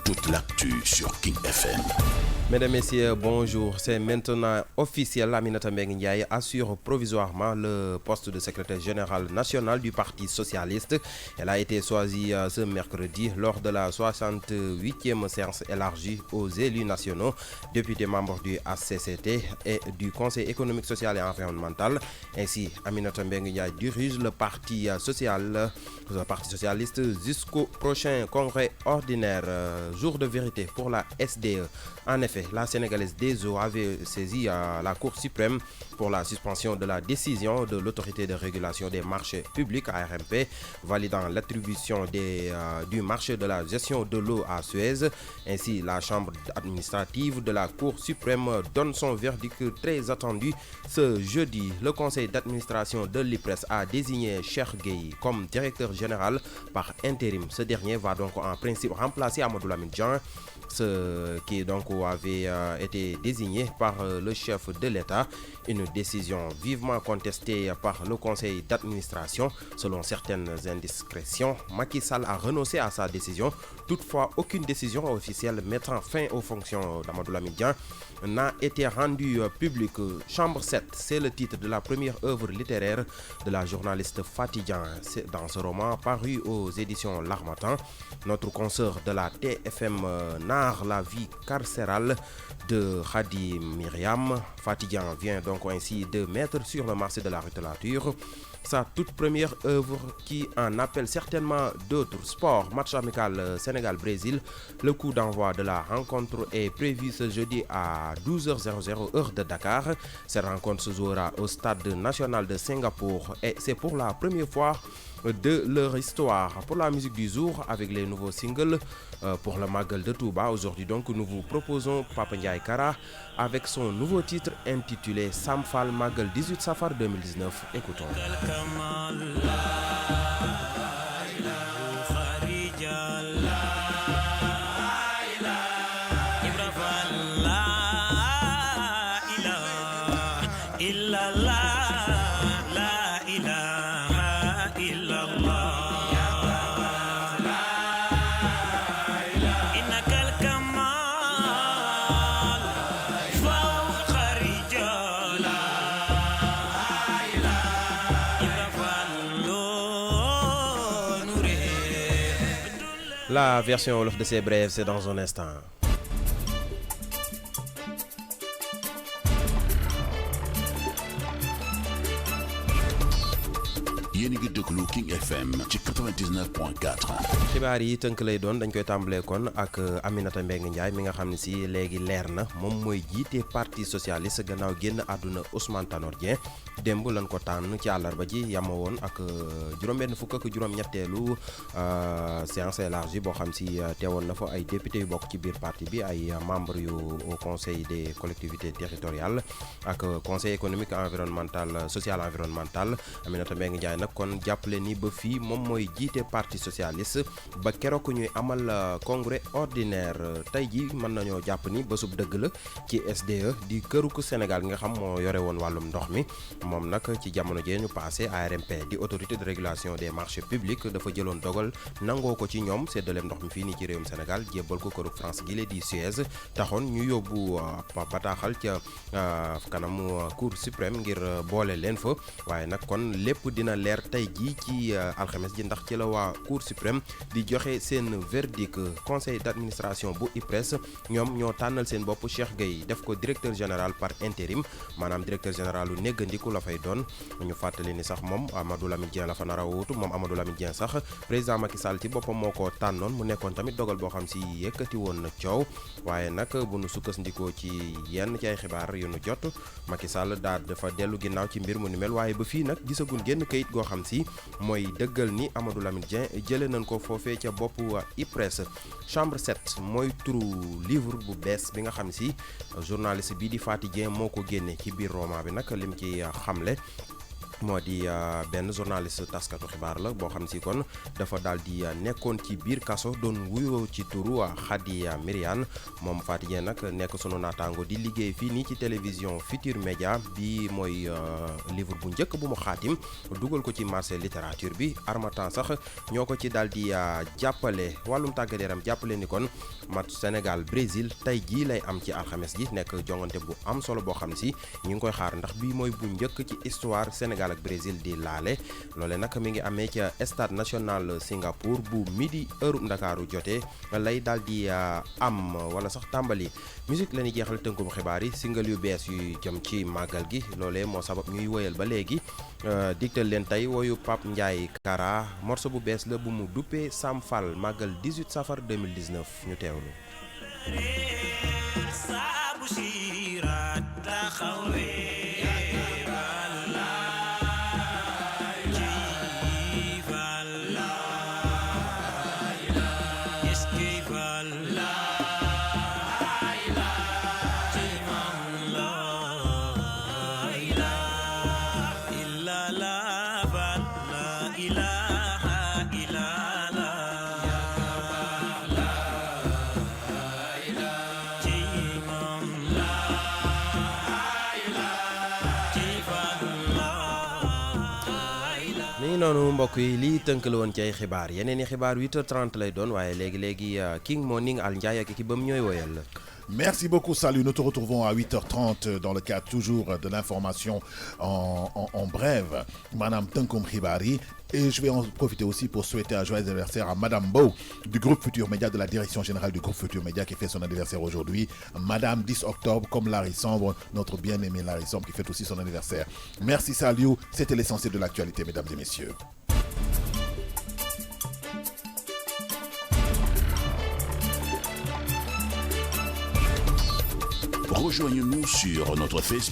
Toute l'actu sur King FM. Mesdames, Messieurs, bonjour. C'est maintenant officiel. Aminata Mbengue Ndiaye assure provisoirement le poste de secrétaire général national du Parti socialiste. Elle a été choisie ce mercredi lors de la 68e séance élargie aux élus nationaux, députés membres du HCCT et du Conseil économique, social et environnemental. Ainsi, Aminata Mbengue Ndiaye dirige le Parti socialiste jusqu'au prochain congrès ordinaire. Jour de vérité pour la SDE. En effet, la Sénégalaise des eaux avait saisi la Cour suprême pour la suspension de la décision de l'autorité de régulation des marchés publics ARMP validant l'attribution du marché de la gestion de l'eau à Suez. Ainsi, la chambre administrative de la Cour suprême donne son verdict très attendu ce jeudi. Le conseil d'administration de l'IPRES a désigné Cheikh Gueye comme directeur général par intérim. Ce dernier va donc en principe remplacer Amadou Lamine Dieng, ce qui donc avait été désigné par le chef de l'État. Une décision vivement contestée par le conseil d'administration. Selon certaines indiscrétions, Macky Sall a renoncé à sa décision. Toutefois, aucune décision officielle mettant fin aux fonctions d'Amadou Lamine Dieng n'a été rendue publique. Chambre 7, c'est le titre de la première œuvre littéraire de la journaliste Fati Dieng. Dans ce roman paru aux éditions L'Harmattan, notre consoeur de la TFM narre la vie carcérale de Khady Myriam. Fati Dieng vient donc ainsi de mettre sur le marché de la littérature sa toute première œuvre qui en appelle certainement d'autres. Sport, match amical Sénégal-Brésil. Le coup d'envoi de la rencontre est prévu ce jeudi à 12h00 heure de Dakar. Cette rencontre se jouera au stade national de Singapour et c'est pour la première fois de leur histoire. Pour la musique du jour, avec les nouveaux singles pour le Magal de Touba, aujourd'hui donc nous vous proposons Papa Ndiaye Kara avec son nouveau titre intitulé Samfal Magal 18 Safar 2019. Écoutons. La version Wolof de ces brèves, c'est dans un instant. yéen a ngi déglu King FM ci 99.4. xibaar yi tënk lay doon dañ koy tàmbalee kon ak Aminata Mbengue Ndiaye mi nga xam ne si léegi leer na moom mooy jiite parti socialiste gannaaw génn àdduna Ousmane Tanor Dieng. démb lañ ko tànn ci àllarba ji yama woon ak juróom-benn fukk ak juróom-ñetteelu séance élargie boo xam si teewoon na fa ay député yu bokk ci biir parti bi ay membres yu au conseil des collectivités territoriales ak conseil économique environnemental social environnemental. Aminata Mbengue Ndiaye nag kon jàppale ni ba fii moom mooy jiite parti socialiste ba keroog ñuy amal congrès ordinaire. tey ji mën nañoo jàpp ni bésub dëgg la ci SDE di këruk Sénégal gi nga xam moo yore woon wàllum ndox mi. moom nag ci jamono jee ñu passé ARMP di autorité de régulation des marchés publics dafa jëloon dogal nangoo ko ci ñoom séddaleem ndox mi fii nii ci réewum Sénégal jébbal ko këruk France gi di Suez taxoon ñu yóbbu bataaxal ca kanamu Cour suprême ngir boole leen fa. waaye nag kon lépp dina leer tey jii ci alxames ji ndax ci la waa Cour suprême di joxe seen verdict. conseil d'administration bu IPRES ñoom ñoo tànnal seen bopp Cheikh Gueye def ko directeur général par intérim maanaam directeur général lu néggandiku la fay doon. ñu fàttali ni sax moom Amadou Lamine Dieng la fa nar a wuutu moom Amadou Lamine Dieng sax président Macky Sall ci boppam moo ko tànnoon mu nekkoon tamit dogal boo xam si yëkkati woon na coow. waaye nag bu nu sukkandikoo ci yenn ci ay xibaar yu nu jot Macky Sall dafa dellu ginnaaw ci mbir mu ni mel. waaye ba fii nag gisagul génn kayit goo xam si mooy dëggal ni Amadou Lamine Dieng jëlee nañ ko foofee ca bopp IPRES. chambre 7 mooy turu livre bu bees bi nga xam si journaliste bii di Fati Dieng moo ko génne ci biir roman bi nag lim ci xamle moo di benn journaliste taskatu xibaar la boo xam si kon dafa daal di nekkoon ci biir kaso doon wuyoo ci turu Khady Miriane moom Faty Dieng nag nekk sunu naataango di liggéey fii nii ci télévision Futur Média bi mooy livre bu njëkk bu mu xaatim dugal ko ci marché littérature bi Harmattan sax ñoo ko ci daal di jàppale wàllum tàggat yaram jàppale ni kon match Sénégal Brésil tey jii lay am ci alxames ji nekk jongante bu am solo boo xam si ñu ngi koy xaar ndax bii mooy bu njëkk ci histoire Sénégal ak Brésil di laale loole nag mi ngi amee ca stade national Singapour bu midi heure Ndakaaru jotee lay daal di am wala sax tàmbali musique la ñuy jeexal tënkum xibaar yi single yu bees yu jëm ci màggal gi loolee moo sabab ñuy woyal ba léegi digtal leen tey woyu Pape Ndiaye Kara morceau bu bees la bu mu duppee Sam Fall màggal 18 safar 2019 ñu teewlu. noonu mbokk yi lii tënk la woon ci ay xibaar yeneen i xibaar 8h30 lay doon waaye léegi King Morning Al Ndiaye ak ki bam ñooy woyal. Merci beaucoup, salut. Nous te retrouvons à 8h30 dans le cadre toujours de l'information en brève. Madame Tankoum Khibari. Et je vais en profiter aussi pour souhaiter un joyeux anniversaire à Madame Bow du groupe Futur Média, de la direction générale du groupe Futur Média qui fait son anniversaire aujourd'hui. Madame 10 octobre, comme Larry Sombre, notre bien-aimé Larry Sombre qui fête aussi son anniversaire. Merci, salut. C'était l'essentiel de l'actualité, mesdames et messieurs. Rejoignez-nous sur notre Facebook.